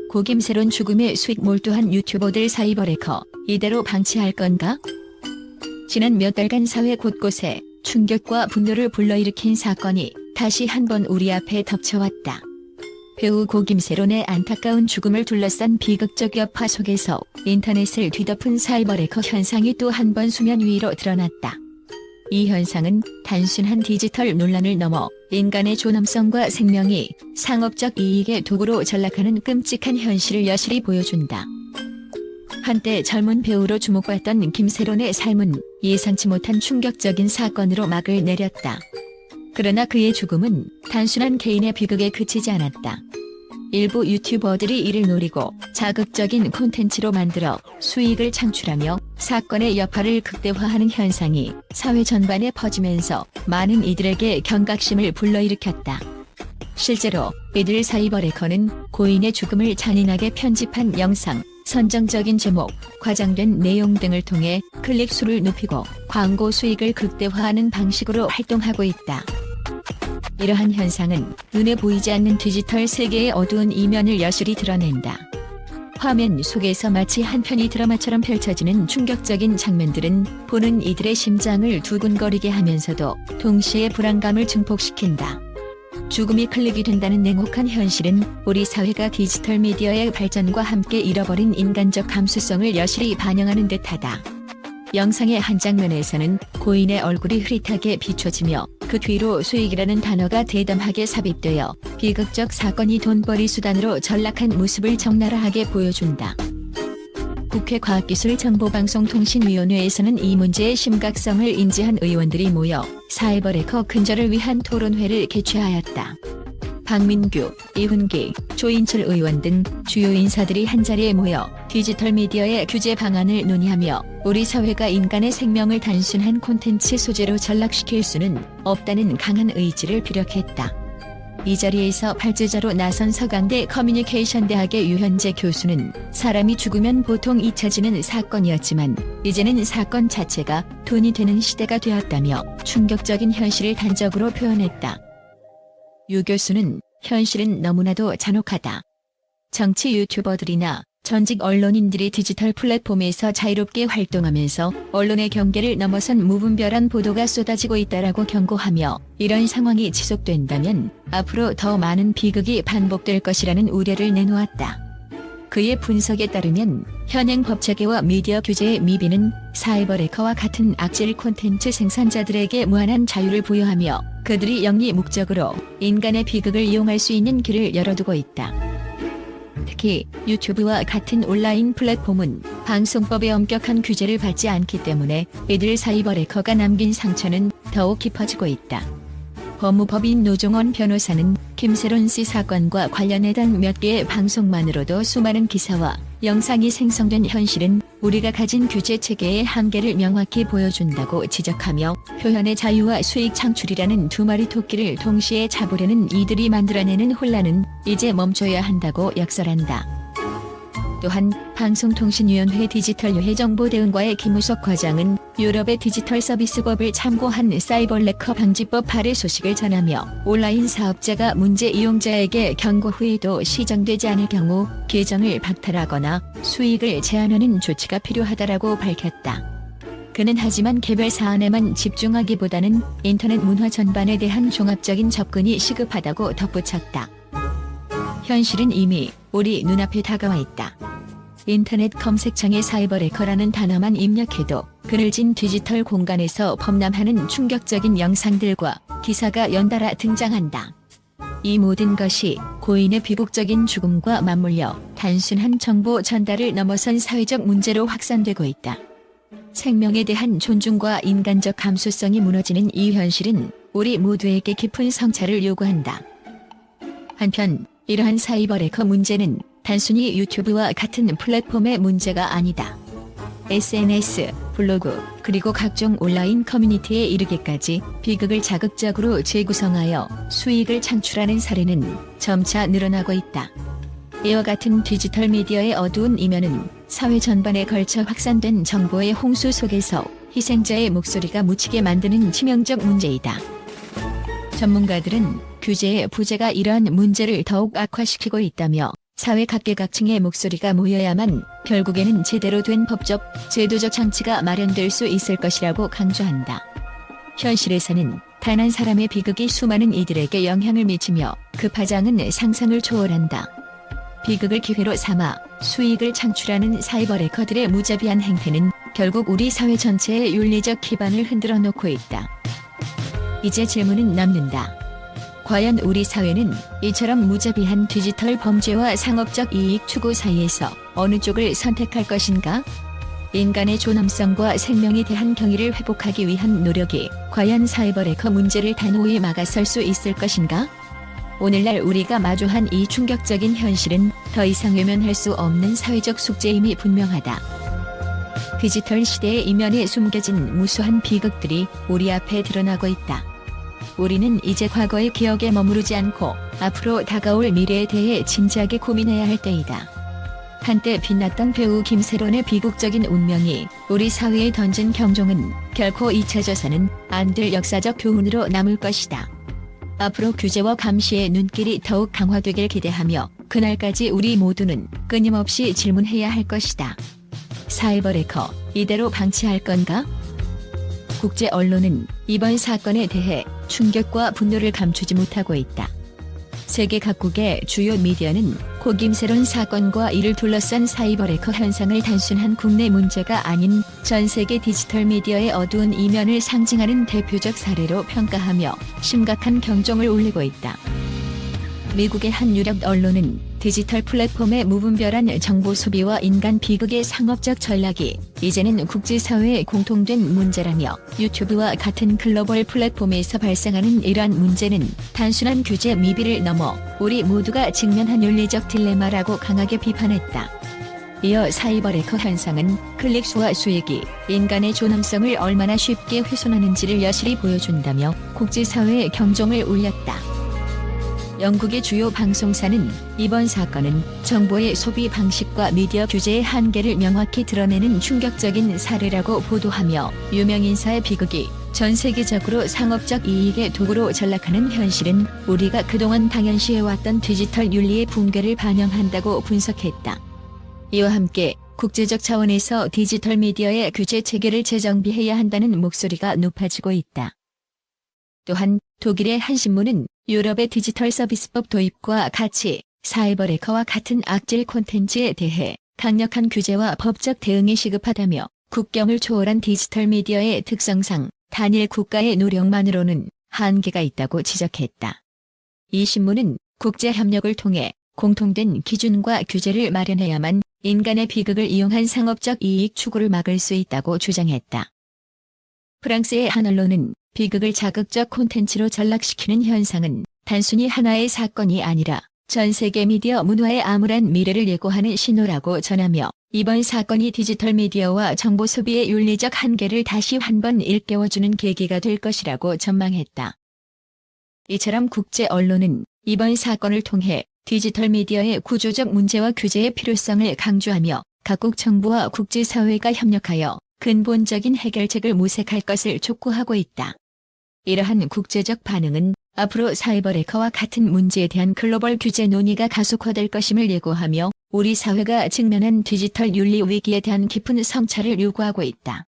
고김새론 죽음에 수익 몰두한 유튜버들 사이버레커 이대로 방치할 건가? 지난 몇 달간 사회 곳곳에 충격과 분노를 불러일으킨 사건이 다시 한번 우리 앞에 덮쳐왔다. 배우 고김새론의 안타까운 죽음을 둘러싼 비극적 여파 속에서 인터넷을 뒤덮은 사이버레커 현상이 또 한 번 수면 위로 드러났다. 이 현상은 단순한 디지털 논란을 넘어 인간의 존엄성과 생명이 상업적 이익의 도구로 전락하는 끔찍한 현실을 여실히 보여준다. 한때 젊은 배우로 주목받던 김새론의 삶은 예상치 못한 충격적인 사건으로 막을 내렸다. 그러나 그의 죽음은 단순한 개인의 비극에 그치지 않았다. 일부 유튜버들이 이를 노리고 자극적인 콘텐츠로 만들어 수익을 창출하며 사건의 여파를 극대화하는 현상이 사회 전반에 퍼지면서 많은 이들에게 경각심을 불러일으켰다. 실제로 이들 사이버레커는 고인의 죽음을 잔인하게 편집한 영상, 선정적인 제목, 과장된 내용 등을 통해 클릭 수를 높이고 광고 수익을 극대화하는 방식으로 활동하고 있다. 이러한 현상은 눈에 보이지 않는 디지털 세계의 어두운 이면을 여실히 드러낸다. 화면 속에서 마치 한 편의 드라마처럼 펼쳐지는 충격적인 장면들은 보는 이들의 심장을 두근거리게 하면서도 동시에 불안감을 증폭시킨다. 죽음이 클릭이 된다는 냉혹한 현실은 우리 사회가 디지털 미디어의 발전과 함께 잃어버린 인간적 감수성을 여실히 반영하는 듯하다. 영상의 한 장면에서는 고인의 얼굴이 흐릿하게 비춰지며 그 뒤로 수익이라는 단어가 대담하게 삽입되어 비극적 사건이 돈벌이 수단으로 전락한 모습을 적나라하게 보여준다. 국회 과학기술정보방송통신위원회에서는 이 문제의 심각성을 인지한 의원들이 모여 사이버레커 근절을 위한 토론회를 개최하였다. 박민규, 이훈기, 조인철 의원 등 주요 인사들이 한자리에 모여 디지털 미디어의 규제 방안을 논의하며 우리 사회가 인간의 생명을 단순한 콘텐츠 소재로 전락시킬 수는 없다는 강한 의지를 피력했다. 이 자리에서 발제자로 나선 서강대 커뮤니케이션 대학의 유현재 교수는 사람이 죽으면 보통 잊혀지는 사건이었지만 이제는 사건 자체가 돈이 되는 시대가 되었다며 충격적인 현실을 단적으로 표현했다. 유 교수는 현실은 너무나도 잔혹하다. 정치 유튜버들이나 전직 언론인들이 디지털 플랫폼에서 자유롭게 활동하면서 언론의 경계를 넘어선 무분별한 보도가 쏟아지고 있다라고 경고하며 이런 상황이 지속된다면 앞으로 더 많은 비극이 반복될 것이라는 우려를 내놓았다. 그의 분석에 따르면 현행 법체계와 미디어 규제의 미비는 사이버레커와 같은 악질 콘텐츠 생산자들에게 무한한 자유를 부여하며 그들이 영리 목적으로 인간의 비극을 이용할 수 있는 길을 열어두고 있다. 특히 유튜브와 같은 온라인 플랫폼은 방송법의 엄격한 규제를 받지 않기 때문에 이들 사이버레커가 남긴 상처는 더욱 깊어지고 있다. 법무법인 노종원 변호사는 김새론 씨 사건과 관련해던 몇 개의 방송만으로도 수많은 기사와 영상이 생성된 현실은 우리가 가진 규제 체계의 한계를 명확히 보여준다고 지적하며 표현의 자유와 수익 창출이라는 두 마리 토끼를 동시에 잡으려는 이들이 만들어내는 혼란은 이제 멈춰야 한다고 역설한다. 또한 방송통신위원회 디지털유해정보대응과의 김우석 과장은 유럽의 디지털 서비스법을 참고한 사이버레커 방지법 발의 소식을 전하며 온라인 사업자가 문제 이용자에게 경고 후에도 시정되지 않을 경우 계정을 박탈하거나 수익을 제한하는 조치가 필요하다라고 밝혔다. 그는 하지만 개별 사안에만 집중하기보다는 인터넷 문화 전반에 대한 종합적인 접근이 시급하다고 덧붙였다. 현실은 이미 우리 눈앞에 다가와 있다. 인터넷 검색창에 사이버레커라는 단어만 입력해도 그늘진 디지털 공간에서 범람하는 충격적인 영상들과 기사가 연달아 등장한다. 이 모든 것이 고인의 비극적인 죽음과 맞물려 단순한 정보 전달을 넘어선 사회적 문제로 확산되고 있다. 생명에 대한 존중과 인간적 감수성이 무너지는 이 현실은 우리 모두에게 깊은 성찰을 요구한다. 한편 이러한 사이버레커 문제는 단순히 유튜브와 같은 플랫폼의 문제가 아니다. SNS, 블로그, 그리고 각종 온라인 커뮤니티에 이르기까지 비극을 자극적으로 재구성하여 수익을 창출하는 사례는 점차 늘어나고 있다. 이와 같은 디지털 미디어의 어두운 이면은 사회 전반에 걸쳐 확산된 정보의 홍수 속에서 희생자의 목소리가 묻히게 만드는 치명적 문제이다. 전문가들은 규제의 부재가 이러한 문제를 더욱 악화시키고 있다며 사회 각계각층의 목소리가 모여야만 결국에는 제대로 된 법적, 제도적 장치가 마련될 수 있을 것이라고 강조한다. 현실에서는 단 한 사람의 비극이 수많은 이들에게 영향을 미치며 그 파장은 상상을 초월한다. 비극을 기회로 삼아 수익을 창출하는 사이버 해커들의 무자비한 행태는 결국 우리 사회 전체의 윤리적 기반을 흔들어 놓고 있다. 이제 질문은 남는다. 과연 우리 사회는 이처럼 무자비한 디지털 범죄와 상업적 이익 추구 사이에서 어느 쪽을 선택할 것인가? 인간의 존엄성과 생명에 대한 경의를 회복하기 위한 노력이 과연 사이버 해커 문제를 단호히 막아설 수 있을 것인가? 오늘날 우리가 마주한 이 충격적인 현실은 더 이상 외면할 수 없는 사회적 숙제임이 분명하다. 디지털 시대의 이면에 숨겨진 무수한 비극들이 우리 앞에 드러나고 있다. 우리는 이제 과거의 기억에 머무르지 않고 앞으로 다가올 미래에 대해 진지하게 고민해야 할 때이다. 한때 빛났던 배우 김세론의 비극적인 운명이 우리 사회에 던진 경종은 결코 잊혀져서는 안 될 역사적 교훈으로 남을 것이다. 앞으로 규제와 감시의 눈길이 더욱 강화되길 기대하며 그날까지 우리 모두는 끊임없이 질문해야 할 것이다. 사이버 해커, 이대로 방치할 건가? 국제 언론은 이번 사건에 대해 충격과 분노를 감추지 못하고 있다. 세계 각국의 주요 미디어는 고 김세론 사건과 이를 둘러싼 사이버 해커 현상을 단순한 국내 문제가 아닌 전 세계 디지털 미디어의 어두운 이면을 상징하는 대표적 사례로 평가하며 심각한 경종을 울리고 있다. 미국의 한 유력 언론은 디지털 플랫폼의 무분별한 정보 소비와 인간 비극의 상업적 전략이 이제는 국제사회의 공통된 문제라며 유튜브와 같은 글로벌 플랫폼에서 발생하는 이러한 문제는 단순한 규제 미비를 넘어 우리 모두가 직면한 윤리적 딜레마라고 강하게 비판했다. 이어 사이버 해커 현상은 클릭 수와 수익이 인간의 존엄성을 얼마나 쉽게 훼손하는지를 여실히 보여준다며 국제사회의 경종을 울렸다. 영국의 주요 방송사는 이번 사건은 정보의 소비 방식과 미디어 규제의 한계를 명확히 드러내는 충격적인 사례라고 보도하며 유명인사의 비극이 전 세계적으로 상업적 이익의 도구로 전락하는 현실은 우리가 그동안 당연시해왔던 디지털 윤리의 붕괴를 반영한다고 분석했다. 이와 함께 국제적 차원에서 디지털 미디어의 규제 체계를 재정비해야 한다는 목소리가 높아지고 있다. 또한 독일의 한 신문은 유럽의 디지털 서비스법 도입과 같이 사이버 해커와 같은 악질 콘텐츠에 대해 강력한 규제와 법적 대응이 시급하다며 국경을 초월한 디지털 미디어의 특성상 단일 국가의 노력만으로는 한계가 있다고 지적했다. 이 신문은 국제 협력을 통해 공통된 기준과 규제를 마련해야만 인간의 비극을 이용한 상업적 이익 추구를 막을 수 있다고 주장했다. 프랑스의 한 언론은 비극을 자극적 콘텐츠로 전락시키는 현상은 단순히 하나의 사건이 아니라 전 세계 미디어 문화의 암울한 미래를 예고하는 신호라고 전하며 이번 사건이 디지털 미디어와 정보 소비의 윤리적 한계를 다시 한번 일깨워주는 계기가 될 것이라고 전망했다. 이처럼 국제 언론은 이번 사건을 통해 디지털 미디어의 구조적 문제와 규제의 필요성을 강조하며 각국 정부와 국제사회가 협력하여 근본적인 해결책을 모색할 것을 촉구하고 있다. 이러한 국제적 반응은 앞으로 사이버 해커와 같은 문제에 대한 글로벌 규제 논의가 가속화될 것임을 예고하며 우리 사회가 직면한 디지털 윤리 위기에 대한 깊은 성찰을 요구하고 있다.